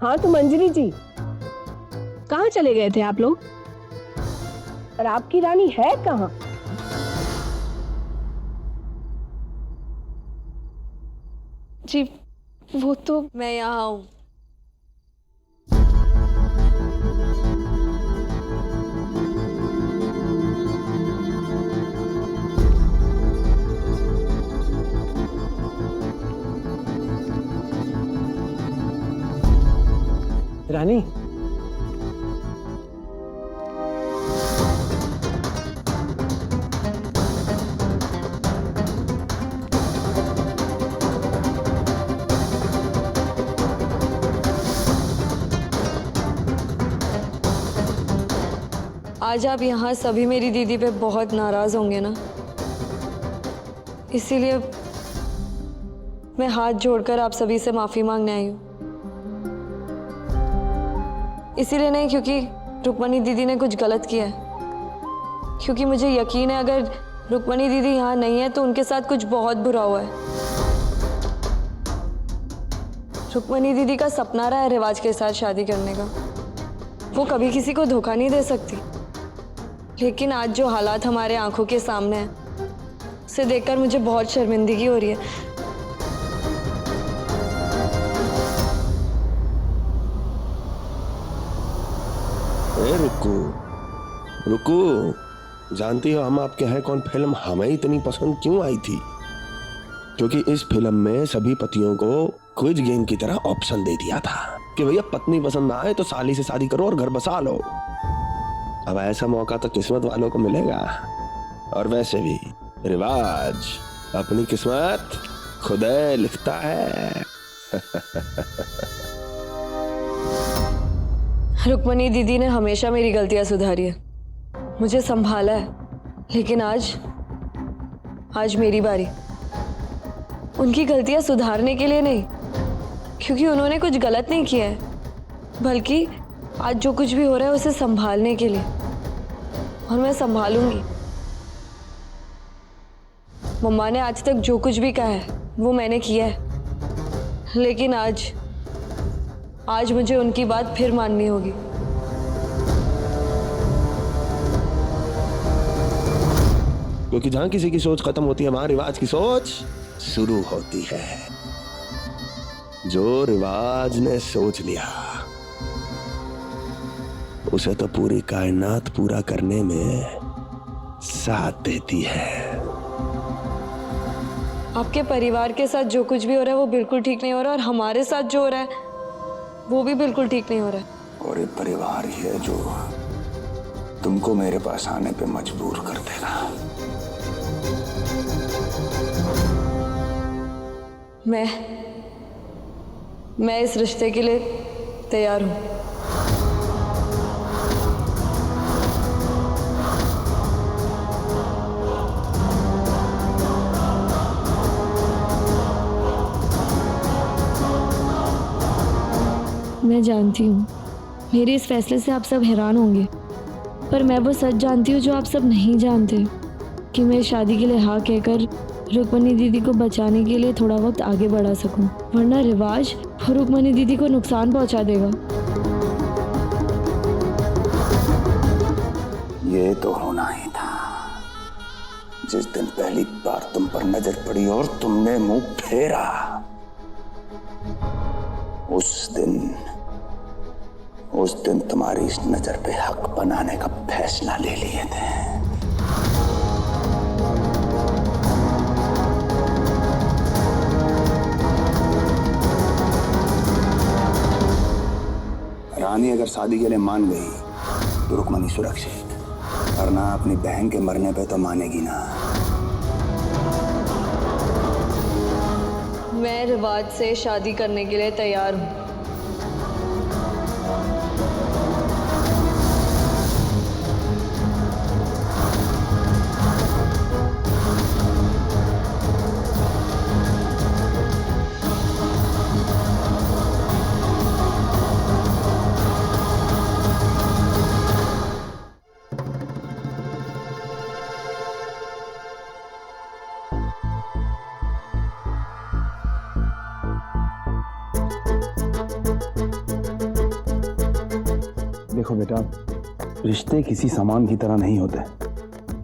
हाँ तो मंजरी जी, कहाँ चले गए थे आप लोग? और आपकी रानी है कहाँ? जी वो तो मैं यहाँ हूँ। रानी, आज आप यहाँ सभी मेरी दीदी पे बहुत नाराज होंगे ना, इसीलिए मैं हाथ जोड़कर आप सभी से माफी मांगने आई हूँ। इसीलिए नहीं क्योंकि रुक्मणी दीदी ने कुछ गलत किया है, क्योंकि मुझे यकीन है अगर रुक्मणी दीदी यहाँ नहीं है तो उनके साथ कुछ बहुत बुरा हुआ है। रुक्मणी दीदी का सपना रहा है रिवाज के साथ शादी करने का। वो कभी किसी को धोखा नहीं दे सकती, लेकिन आज जो हालात हमारे आंखों के सामने हैं उसे देखकर मुझे बहुत शर्मिंदगी हो रही है। रुको रुको, जानती हो हम आपके हैं कौन फिल्म हमें इतनी पसंद क्यों आई थी? क्योंकि इस फिल्म में सभी पतियों को क्विज गेम की तरह ऑप्शन दे दिया था कि भैया पत्नी पसंद ना आए तो साली से शादी करो और घर बसा लो। अब ऐसा मौका तो किस्मत वालों को मिलेगा। और वैसे भी रिवाज अपनी किस्मत खुदा लिखता है। रुक्मणी दीदी ने हमेशा मेरी गलतियां सुधारी है, मुझे संभाला है, लेकिन आज मेरी बारी। उनकी गलतियां सुधारने के लिए नहीं, क्योंकि उन्होंने कुछ गलत नहीं किया है, बल्कि आज जो कुछ भी हो रहा है उसे संभालने के लिए, और मैं संभालूंगी। मम्मा ने आज तक जो कुछ भी कहा है वो मैंने किया है, लेकिन आज मुझे उनकी बात फिर माननी होगी। क्योंकि जहां किसी की सोच खत्म होती है वहां रिवाज की सोच शुरू होती है। जो रिवाज ने सोच लिया उसे तो पूरी कायनात पूरा करने में साथ देती है। आपके परिवार के साथ जो कुछ भी हो रहा है वो बिल्कुल ठीक नहीं हो रहा, और हमारे साथ जो हो रहा है वो भी बिल्कुल ठीक नहीं हो रहा है। और ये परिवार ही है जो तुमको मेरे पास आने पे मजबूर कर देगा। मैं इस रिश्ते के लिए तैयार हूं। मैं जानती हूँ मेरे इस फैसले से आप सब हैरान होंगे, पर मैं वो सच जानती हूँ जो आप सब नहीं जानते, कि मैं शादी के लिए हाँ कहकर रुक्मणी दीदी को बचाने के लिए थोड़ा वक्त आगे बढ़ा सकूं, वरना रिवाज रुक्मणी दीदी को नुकसान पहुंचा देगा। ये तो होना ही था। जिस दिन पहली बार तुम पर नजर पड़ी और तुमने मुंह फेरा, उस दिन तुम्हारी इस नजर पे हक बनाने का फैसला ले लिए थे। रानी अगर शादी के लिए मान गई तो रुक्मणी सुरक्षित, वरना अपनी बहन के मरने पे तो मानेगी ना। मैं रिवाज से शादी करने के लिए तैयार हूँ। देखो बेटा, रिश्ते किसी सामान की तरह नहीं होते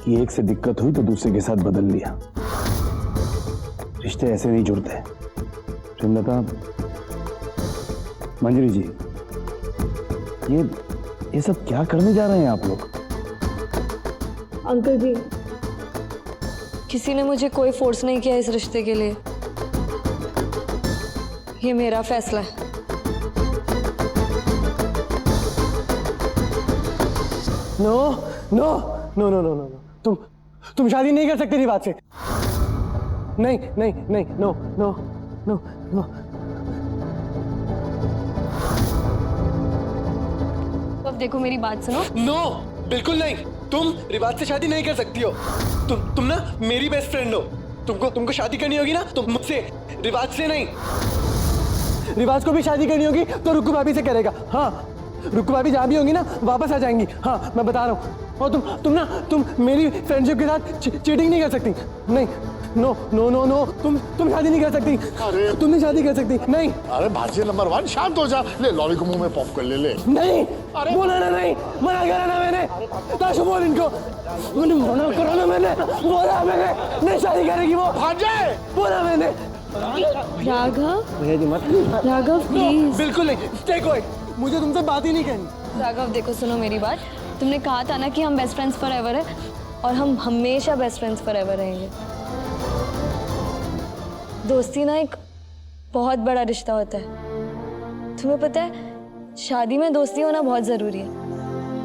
कि एक से दिक्कत हुई तो दूसरे के साथ बदल लिया। रिश्ते ऐसे नहीं जुड़ते। प्रेमलता, मंजरी जी, ये सब क्या करने जा रहे हैं आप लोग? अंकल जी, किसी ने मुझे कोई फोर्स नहीं किया इस रिश्ते के लिए। ये मेरा फैसला है। No no no no no no, तुम शादी नहीं कर सकते रिवाज से। नहीं नहीं नहीं, नो नो नो नो। अब देखो मेरी बात सुनो। नो, बिल्कुल नहीं। तुम रिवाज से शादी नहीं कर सकती हो। तुम ना मेरी बेस्ट फ्रेंड हो। तुमको शादी करनी होगी ना तो मुझसे, रिवाज से नहीं। रिवाज को भी शादी करनी होगी तो रुक्कू भाभी से करेगा। हाँ, रुक्कू भाभी जहाँ भी होंगी ना वापस आ जाएंगी। हाँ, मैं बता रहा हूँ। और तुम मेरी फ्रेंडशिप के साथ चीटिंग नहीं कर सकती। नहीं, नो नो नो नो, तुम शादी नहीं कर सकती। अरे तुम नहीं शादी कर सकती। नहीं अरे भाजी नंबर 1, शांत हो जा। ले लॉली को मुंह में पॉप कर ले। नहीं, अरे बोला ना, नहीं मना करा ना मैंने। ताशु बोल इनको, मैंने मना करा ना, मैंने बोला, मैंने नहीं शादी करेगी वो। भाजे बोला मैंने। राघव, भैया जी मत। राघव प्लीज। बिल्कुल नहीं, स्टे क्वाइट। मुझे तुमसे बात ही नहीं करनी। राघव देखो, सुनो मेरी बात। तुमने कहा था ना कि हम बेस्ट फ्रेंड्स फॉर एवर है, और हम हमेशा बेस्ट फ्रेंड्स फॉर एवर रहेंगे। दोस्ती ना एक बहुत बड़ा रिश्ता होता है। तुम्हें पता है, शादी में दोस्ती होना बहुत ज़रूरी है,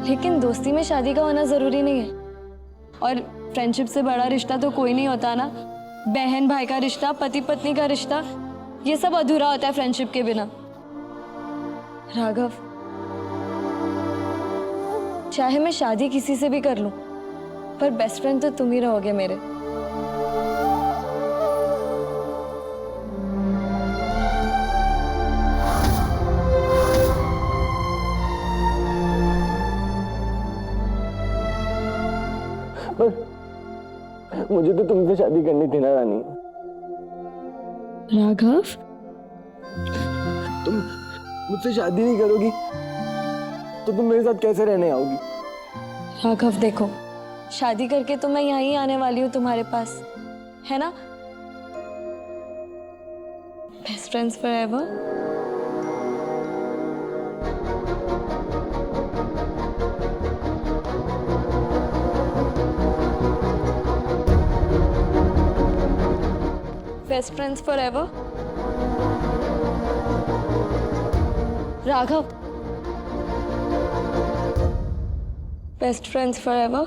लेकिन दोस्ती में शादी का होना ज़रूरी नहीं है। और फ्रेंडशिप से बड़ा रिश्ता तो कोई नहीं होता ना। बहन भाई का रिश्ता, पति पत्नी का रिश्ता, ये सब अधूरा होता है फ्रेंडशिप के बिना। राघव, चाहे मैं शादी किसी से भी कर लूं, पर बेस्ट फ्रेंड तो तुम ही रहोगे मेरे। मुझे तो तुमसे शादी करनी थी ना रानी। राघव, तुम मुझसे शादी नहीं करोगी तो तुम मेरे साथ कैसे रहने आओगी? राघव देखो, शादी करके तो मैं यहाँ ही आने वाली हूँ तुम्हारे पास, है ना? Best friends forever. Best friends forever. Raghav, best friends forever.